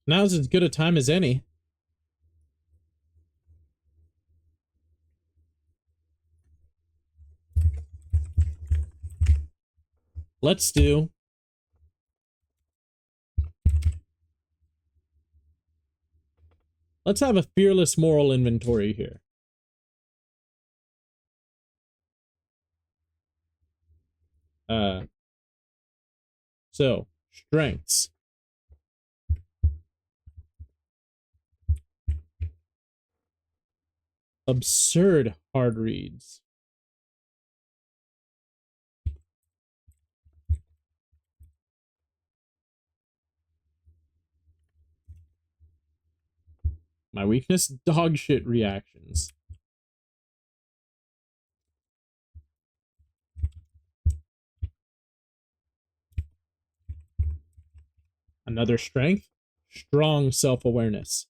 Now's as good a time as any. Let's do let's have a fearless moral inventory here. Uh so strengths. Absurd hard reads. My weakness, dog shit reactions. Another strength, strong self-awareness.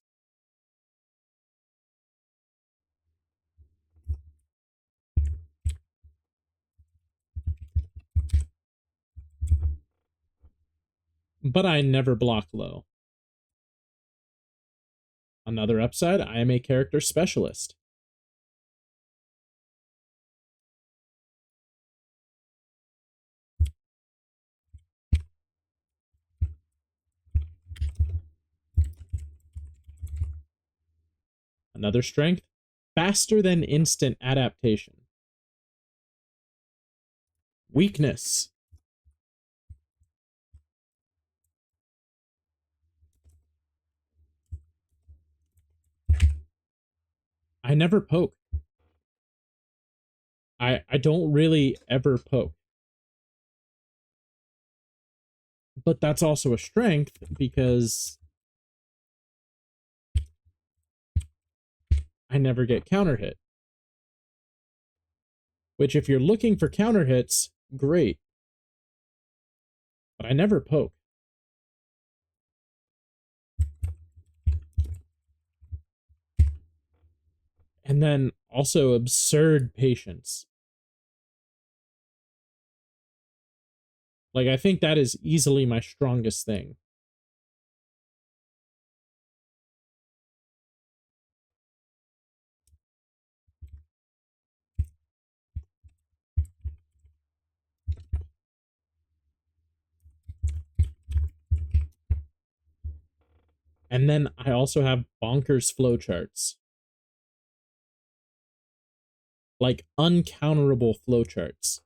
But I never block low. Another upside, I am a character specialist. Another strength, faster than instant adaptation. Weakness. I never poke. I don't really ever poke. But that's also a strength because I never get counter hit. Which if you're looking for counter hits, great. But I never poke. And then also absurd patience. Like, I think that is easily my strongest thing. And then I also have bonkers flowcharts. Like, uncounterable flowcharts.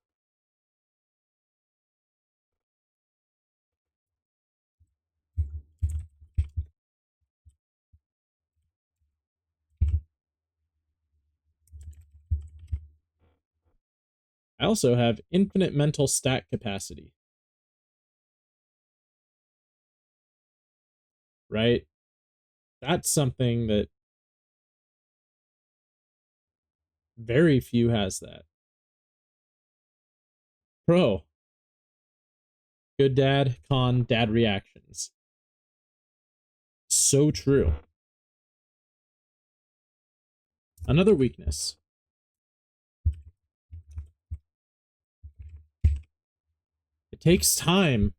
I also have infinite mental stack capacity. Right? That's something that very few has that. Pro. Good dad, con, dad reactions. So true. Another weakness. It takes time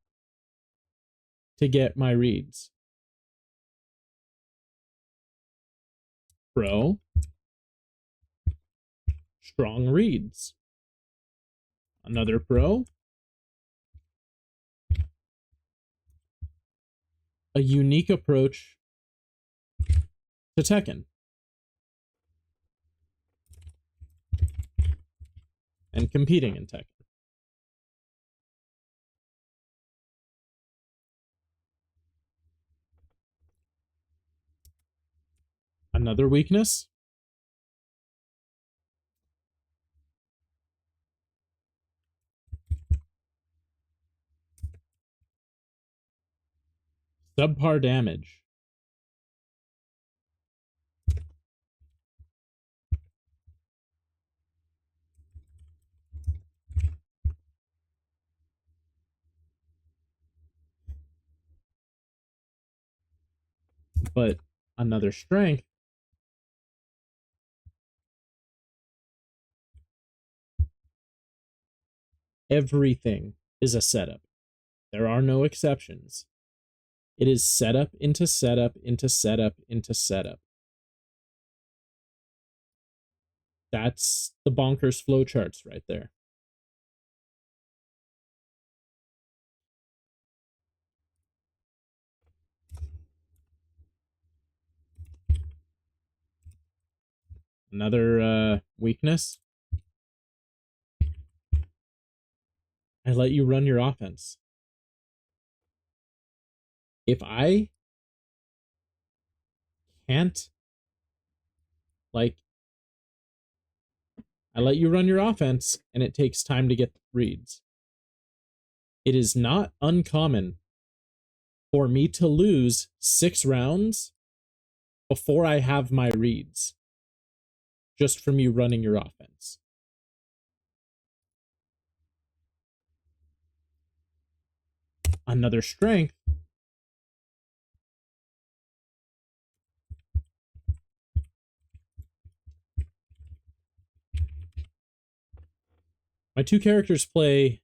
to get my reads. Pro. Strong reads. Another pro. A unique approach to Tekken. And competing in Tekken. Another weakness. Subpar damage. But another strength. Everything is a setup. There are no exceptions. It is setup into setup into setup into setup. That's the bonkers flowcharts right there. Another weakness. I let you run your offense. If I can't, like, I let you run your offense and it takes time to get reads. It is not uncommon for me to lose 6 rounds before I have my reads, just from you running your offense. Another strength. My two characters play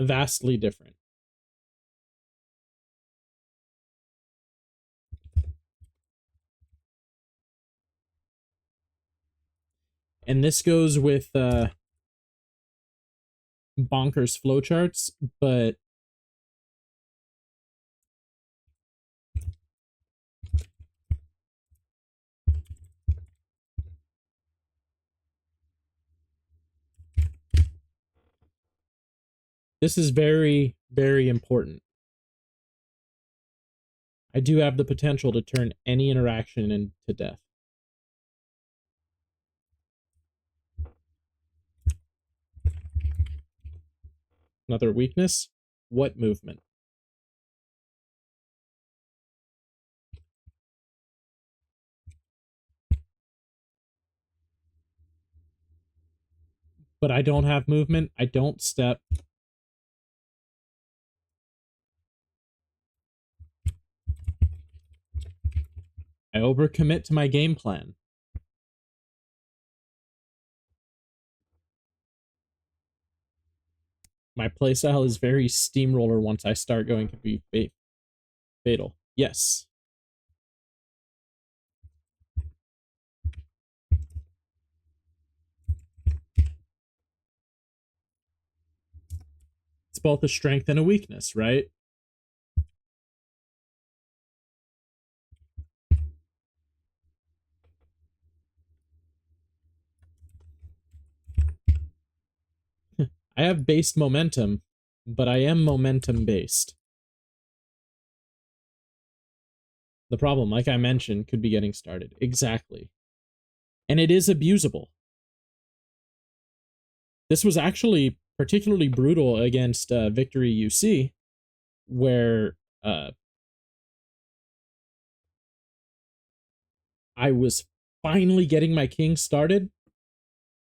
vastly different. And this goes with bonkers flowcharts, but this is very, very important. I do have the potential to turn any interaction into death. Another weakness. What movement? But I don't have movement. I don't step. I overcommit to my game plan. My playstyle is very steamroller once I start going to be fatal. Yes. It's both a strength and a weakness, right? I have based momentum, but I am momentum based. The problem, like I mentioned, could be getting started. Exactly. And it is abusable. This was actually particularly brutal against Victory UC, where I was finally getting my king started.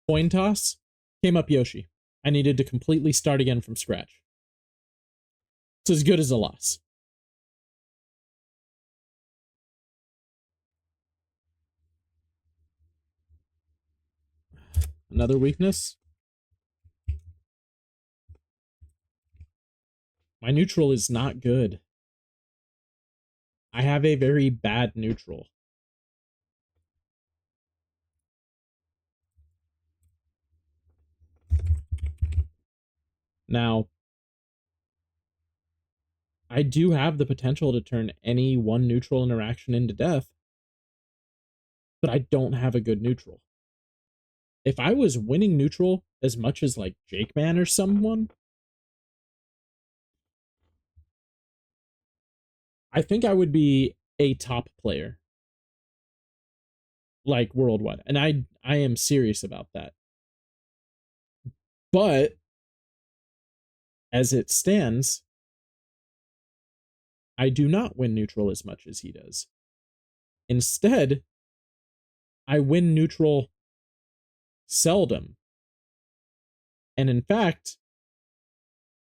Coin toss, came up Yoshi. I needed to completely start again from scratch. It's as good as a loss. Another weakness. My neutral is not good. I have a very bad neutral. Now, I do have the potential to turn any one neutral interaction into death, but I don't have a good neutral. If I was winning neutral as much as like Jake Man or someone, I think I would be a top player, like worldwide. And I am serious about that. But as it stands, I do not win neutral as much as he does. Instead, I win neutral seldom. And in fact,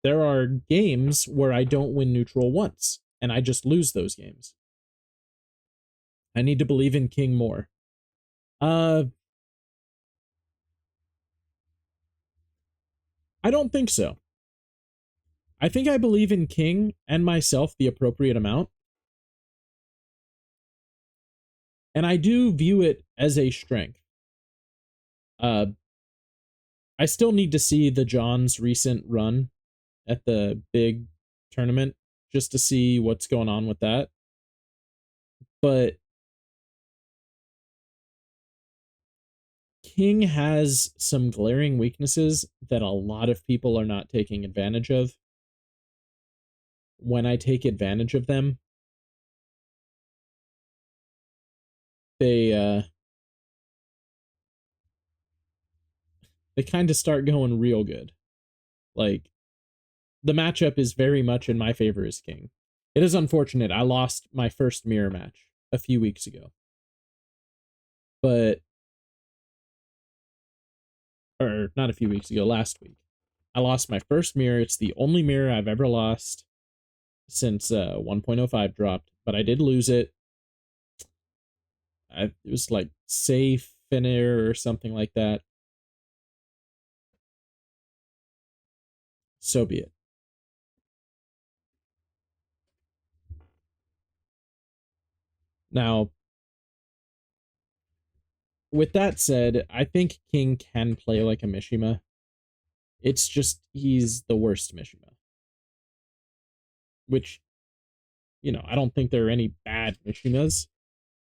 there are games where I don't win neutral once, and I just lose those games. I need to believe in King more. I don't think so. I think I believe in King and myself the appropriate amount. And I do view it as a strength. Uh, I still need to see the John's recent run at the big tournament just to see what's going on with that. But King has some glaring weaknesses that a lot of people are not taking advantage of. When I take advantage of them, they they kind of start going real good. Like the matchup is very much in my favor as King. It is unfortunate I lost my first mirror match a few weeks ago. But or not a few weeks ago, last week. I lost my first mirror. It's the only mirror I've ever lost since 1.05 dropped, but I did lose it. It was like safe finner or something like that. So be it. Now, with that said, I think King can play like a Mishima. It's just he's the worst Mishima. Which, I don't think there are any bad Mishimas,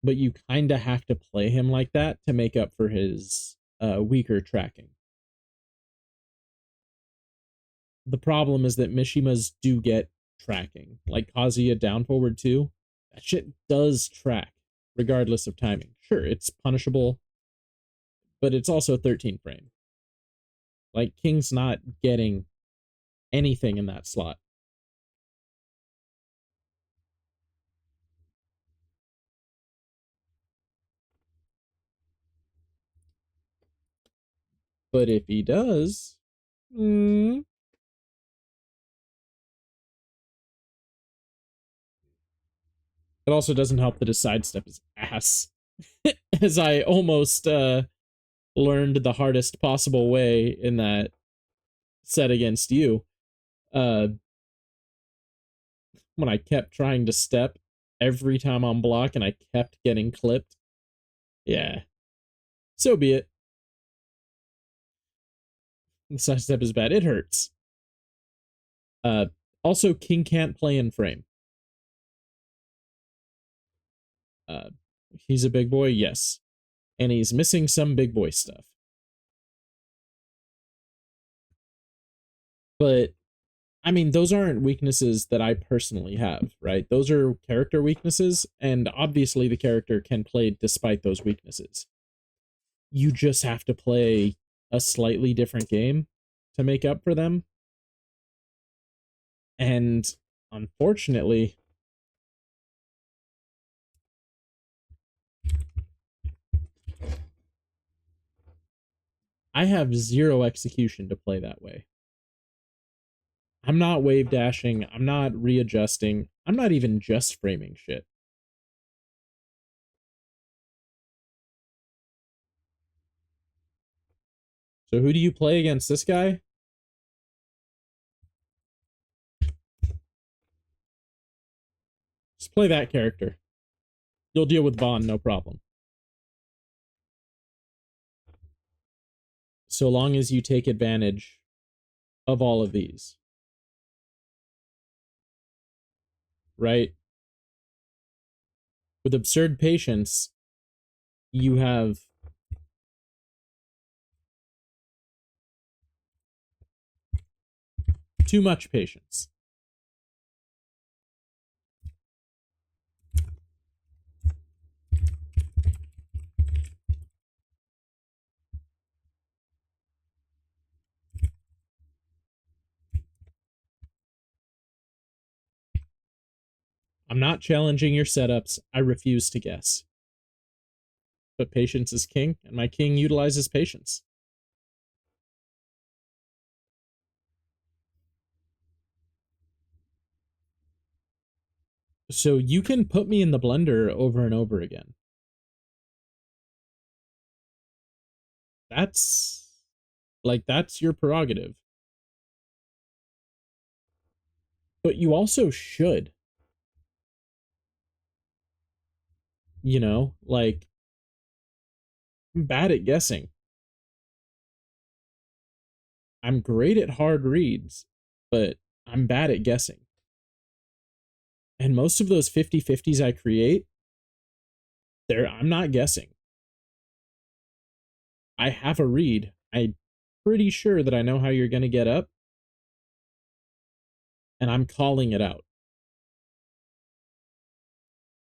but you kind of have to play him like that to make up for his weaker tracking. The problem is that Mishimas do get tracking, like Kazuya down forward 2. That shit does track, regardless of timing. Sure, it's punishable, but it's also 13 frame. Like, King's not getting anything in that slot. But if he does, it also doesn't help that his sidestep is ass. As I almost learned the hardest possible way in that set against you. When I kept trying to step every time on block and I kept getting clipped. Yeah. So be it. The sidestep is bad. It hurts. Uh Also King can't play in frame. Uh he's a big boy, yes. And he's missing some big boy stuff. But I mean, those aren't weaknesses that I personally have, right? Those are character weaknesses, and obviously the character can play despite those weaknesses. You just have to play a slightly different game to make up for them. And unfortunately, I have zero execution to play that way. I'm not wave dashing. I'm not readjusting. I'm not even just framing shit. So who do you play against this guy? Just play that character. You'll deal with Vaughn, no problem. So long as you take advantage of all of these. Right? With absurd patience, you have too much patience. I'm not challenging your setups. I refuse to guess. But patience is king, and my king utilizes patience. So you can put me in the blender over and over again. That's your prerogative. But you also should. You know, like, I'm bad at guessing. I'm great at hard reads, but I'm bad at guessing. And most of those 50/50s I create, I'm not guessing. I have a read. I'm pretty sure that I know how you're going to get up, and I'm calling it out.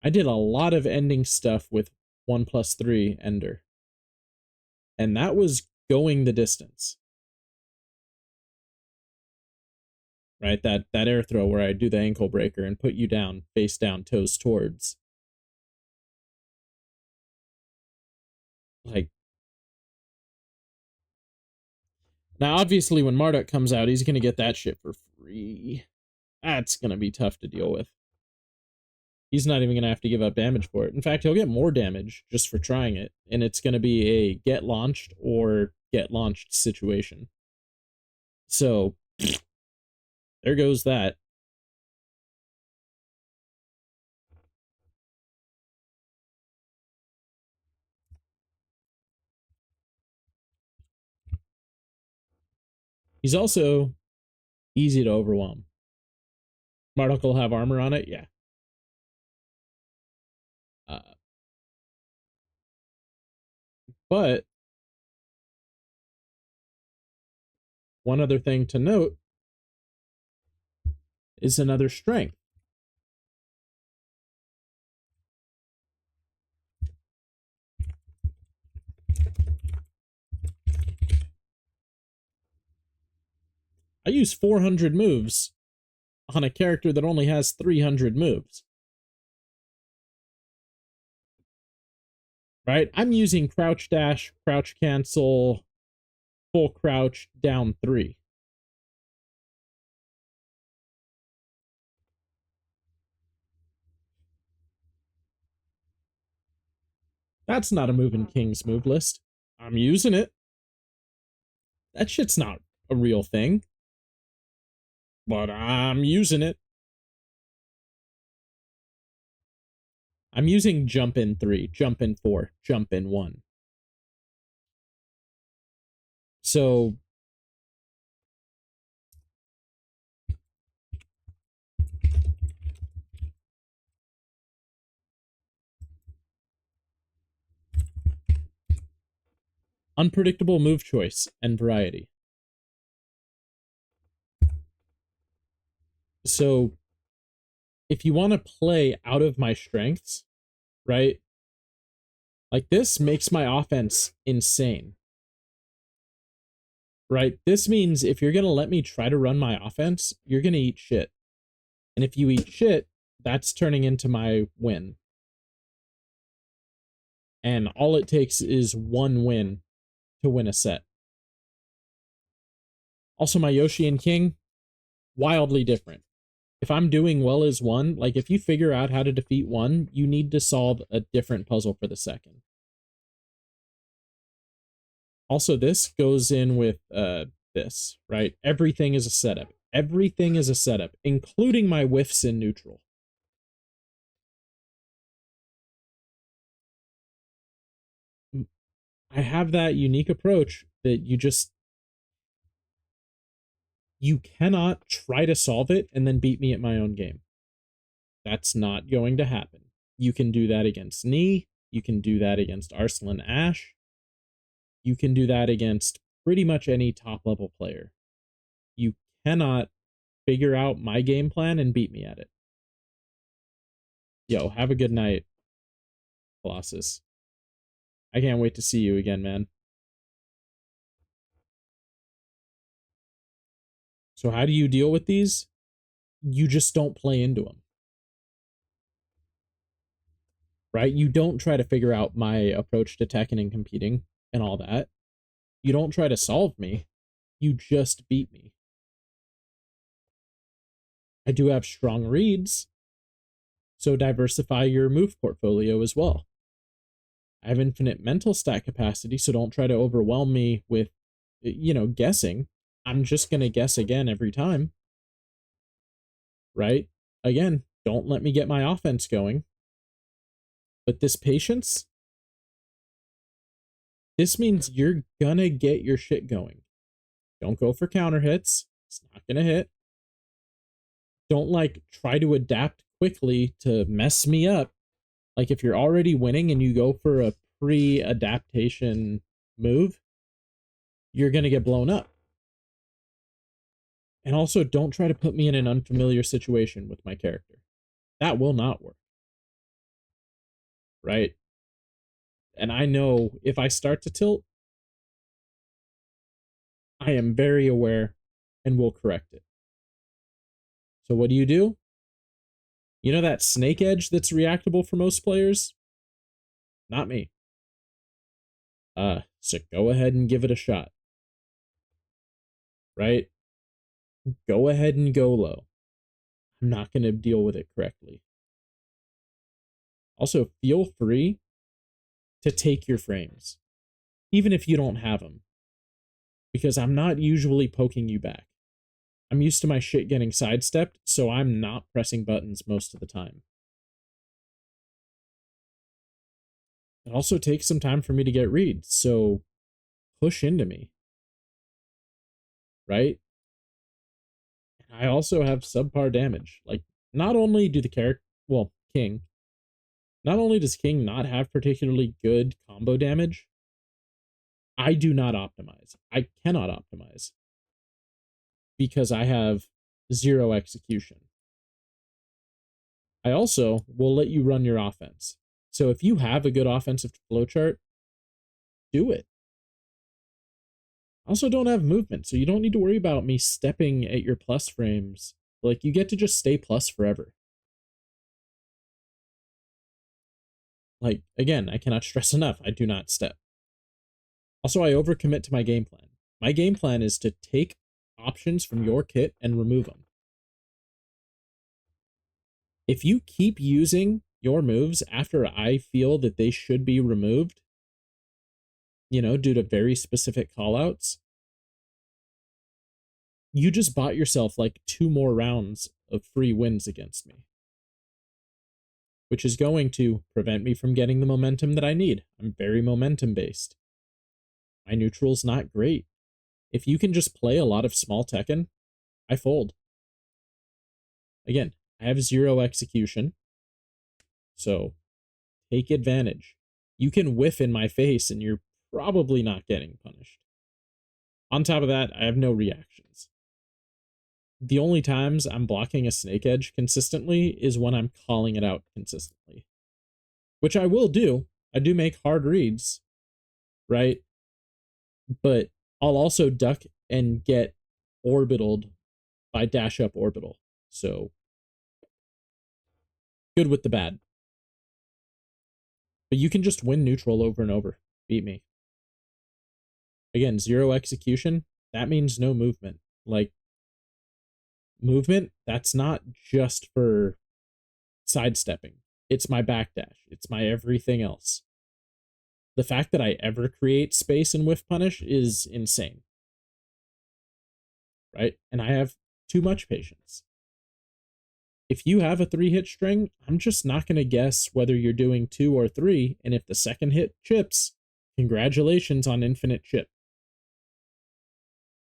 I did a lot of ending stuff with 1+3 Ender, and that was going the distance. Right? That air throw where I do the ankle breaker and put you down, face down, toes towards. Like, now obviously when Marduk comes out, he's gonna get that shit for free. That's gonna be tough to deal with. He's not even gonna have to give up damage for it. In fact, he'll get more damage just for trying it, and it's gonna be a get launched or get launched situation. So there goes that. He's also easy to overwhelm. Marduk will have armor on it, yeah. Uh, but one other thing to note is another strength. I use 400 moves on a character that only has 300 moves. Right? I'm using crouch dash, crouch cancel, full crouch, down 3. That's not a move in King's move list. I'm using it. That shit's not a real thing. But I'm using it. I'm using jump in 3, jump in 4, jump in 1. So unpredictable move choice and variety. So if you want to play out of my strengths, right? Like, this makes my offense insane. Right? This means if you're going to let me try to run my offense, you're going to eat shit. And if you eat shit, that's turning into my win. And all it takes is one win to win a set. Also, my Yoshi and King, wildly different. If I'm doing well as one, like, if you figure out how to defeat one, you need to solve a different puzzle for the second. Also, this goes in with this, right? Everything is a setup. Everything is a setup, including my whiffs in neutral. I have that unique approach that you cannot try to solve it and then beat me at my own game. That's not going to happen. You can do that against Knee. You can do that against Arslan Ash. You can do that against pretty much any top level player. You cannot figure out my game plan and beat me at it. Yo, have a good night, Colossus. I can't wait to see you again, man. So how do you deal with these? You just don't play into them. Right? You don't try to figure out my approach to Tekken and competing and all that. You don't try to solve me. You just beat me. I do have strong reads, so diversify your move portfolio as well. I have infinite mental stat capacity, so don't try to overwhelm me with, guessing. I'm just going to guess again every time. Right? Again, don't let me get my offense going. But this patience, this means you're gonna get your shit going. Don't go for counter hits. It's not gonna hit. Don't like try to adapt quickly to mess me up. Like if you're already winning and you go for a pre-adaptation move, you're gonna get blown up. And also don't try to put me in an unfamiliar situation with my character. That will not work. Right? And I know if I start to tilt, I am very aware and will correct it. So what do? You know that snake edge that's reactable for most players? Not me. So go ahead and give it a shot. Right? Go ahead and go low. I'm not going to deal with it correctly. Also, feel free to take your frames, even if you don't have them, because I'm not usually poking you back. I'm used to my shit getting sidestepped, so I'm not pressing buttons most of the time. It also takes some time for me to get reads, so push into me. Right? And I also have subpar damage. Like, not only do the character, well, King, not only does King not have particularly good combo damage, I do not optimize. I cannot optimize because I have 0 execution. I also will let you run your offense. So if you have a good offensive flowchart, do it. I also don't have movement, so you don't need to worry about me stepping at your plus frames. Like, you get to just stay plus forever. Like, again, I cannot stress enough, I do not step. Also, I overcommit to my game plan. My game plan is to take options from your kit and remove them. If you keep using your moves after I feel that they should be removed, you know, due to very specific callouts, you just bought yourself like 2 more rounds of free wins against me, which is going to prevent me from getting the momentum that I need. I'm very momentum based. My neutral's not great. If you can just play a lot of small Tekken, I fold. Again, I have 0 execution, so take advantage. You can whiff in my face and you're probably not getting punished. On top of that, I have no reactions. The only times I'm blocking a snake edge consistently is when I'm calling it out consistently, which I will do. I do make hard reads, right? But I'll also duck and get orbitaled by dash up orbital. So good with the bad. But you can just win neutral over and over. Beat me. Again, 0 execution. That means no movement. Like, movement, that's not just for sidestepping. It's my backdash. It's my everything else. The fact that I ever create space in whiff punish is insane. Right? And I have too much patience. If you have a 3-hit string, I'm just not going to guess whether you're doing 2 or 3, and if the second hit chips, congratulations on infinite chip.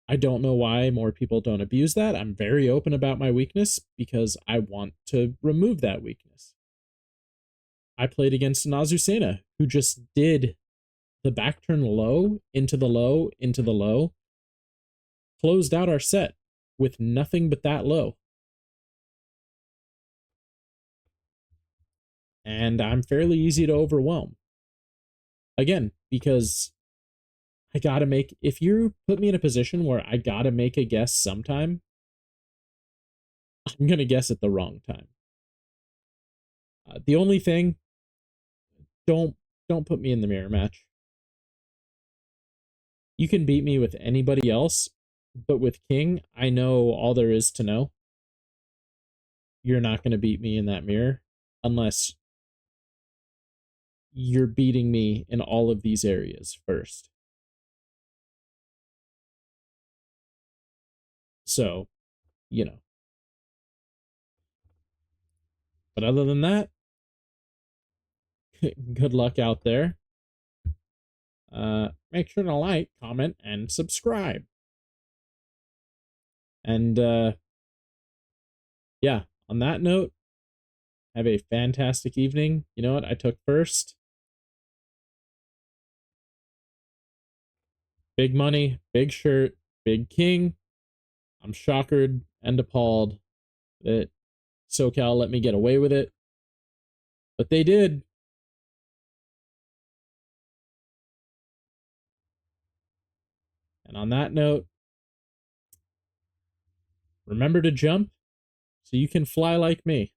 I don't know why more people don't abuse that. I'm very open about my weakness because I want to remove that weakness. I played against an Azucena who just did the back turn low, into the low, into the low, closed out our set with nothing but that low. And I'm fairly easy to overwhelm. Again, because I gotta make, if you put me in a position where I gotta make a guess sometime, I'm gonna guess at the wrong time. The only thing, don't put me in the mirror match. You can beat me with anybody else, but with King, I know all there is to know. You're not going to beat me in that mirror unless you're beating me in all of these areas first. So, you know. But other than that, good luck out there. Make sure to like, comment, and subscribe. And yeah, on that note, have a fantastic evening. You know what? I took first. Big money, big shirt, big king. I'm shocked and appalled that SoCal let me get away with it. But they did. And on that note, remember to jump so you can fly like me.